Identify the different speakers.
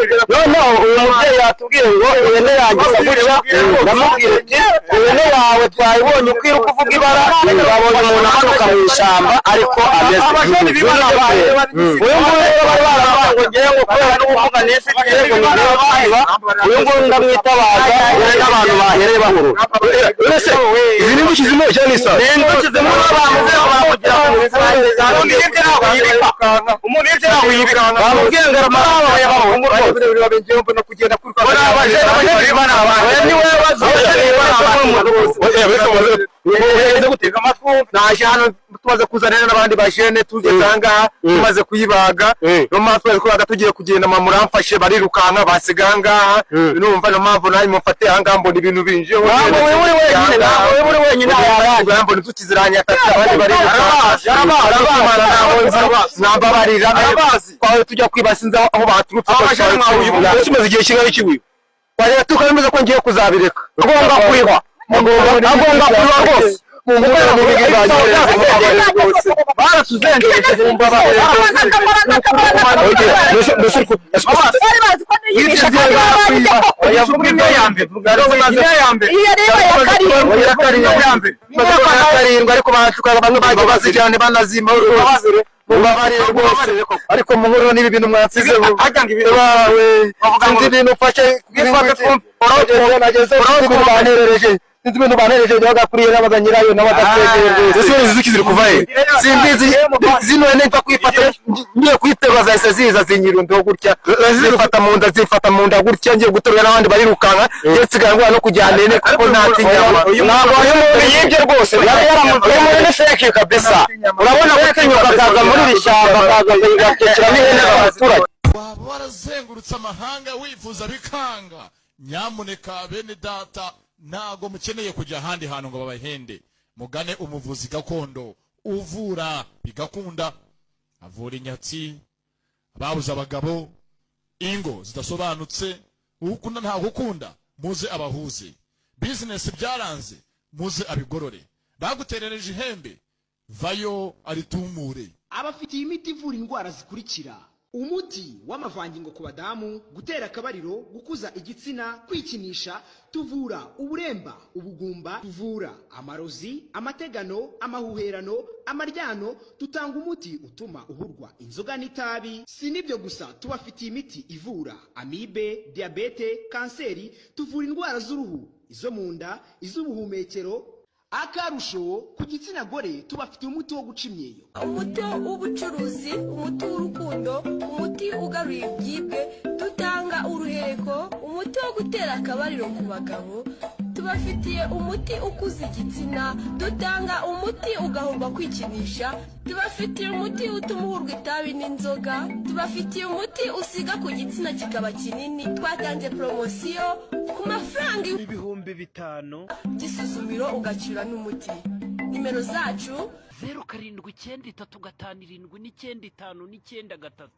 Speaker 1: umubyeyi yatubwiye ngo ihene yagize gutya ndamubwira ati ihene yawe twayibonye ukwira kuvuga ibara babonye umuntu amanuka mu ishyamba ariko ameze uyu nguyu rero bari baravuga ngo ngewe ngo kubera n'ubumuga nifite ngo ngewe kwiba uyu nguyu ndamwitabaza n'abantu bahereye bahurura mbese izi ni inzuki zimwe cyane isa ni inzuki zimwe bamuze bamugira umuntu yibye nawe yibikanga bamubwiye ngo aramara y'abahungu rwose babengiye no kugenda kuri gutega amatwi naje hano tumaze kuzanira n'abandi bajene tugeze ahangaha tumaze kuyibaga no mpamvu twaje tugiye kugenda muramfashe barirukanka basiga ahangaha numva no mpamvu nayo mufate ahangaha mbona ibintu binje wowe wenyine mbona inzuki ziranya atatu abandi barirukanka twaje tujya kwibasinza aho baturutse tumaze igihe kingana iki wareba tukabimeze ko ngiye kuzabireka agomba kwihwa agomba kwihwa rwose ariko muhuriro n'ibi bintu mwatsize sinzi ibintu ufashe sinzi ibintu banereje bagakuriye n'abaga nyirayo n'abadategeye ese inzuki ziri kuva he simbizi zino neza kwifata ngiye kwiterwa zahise ziza zinyirundeho gutya zifata mu nda gutya ngiye guterura n'abandi barirukanka ndetse gangwa no kujyana ene kuko ntatinyama ntabwo yibye rwose yari muri fake kabisa urabona gutinyuka kaza muri rishyamba kaza kugakira n'ihene z'abaturage
Speaker 2: waba warazengurutse amahanga wifuza bikanga nyamuneka bene data ntago mukeneye kujya ahandi hantu ngo babahende mugane umuvuzi gakondo uvura bigakunda avura inyatsi ababuze abagabo ingo zidasobanutse ukunda nta gukunda muze abahuze business byaranze muze abigorore baguterereje ihembe vayo aritumure
Speaker 3: abafitiye imiti ivura indwara zikurikira umuti w'amavangingo ku badamu gutera akabariro gukuza igitsina kwikinisha tuvura uburemba ubugumba tuvura amarozi amategano amahuherano amaryano tutanga umuti utuma uhurwa inzoga n'itabi si nibyo gusa tubafitiye imiti ivura amibe diabete kanseri tuvura indwara z'uruhu izo mu nda iz'ubuhumekero akarusho ku gitsina gore tubafitiye umuti wo guca imyeyo
Speaker 4: umuti w'ubucuruzi umuti w'urukundo umuti ugaruye ibyibwe dutanga uruhereko umuti wo gutera akabariro ku bagabo tubafitiye umuti ukuza igitsina dutanga umuti ugahurwa kwikinisha tubafitiye umuti utuma uhurwa itabi n'inzoga tubafitiye umuti usiga ku gitsina kikaba kinini twatanze promosiyo ku mafaranga
Speaker 3: ibihumbi 5
Speaker 4: gisuzumiro ugacura n'umuti nimero zacu
Speaker 5: 0793577995.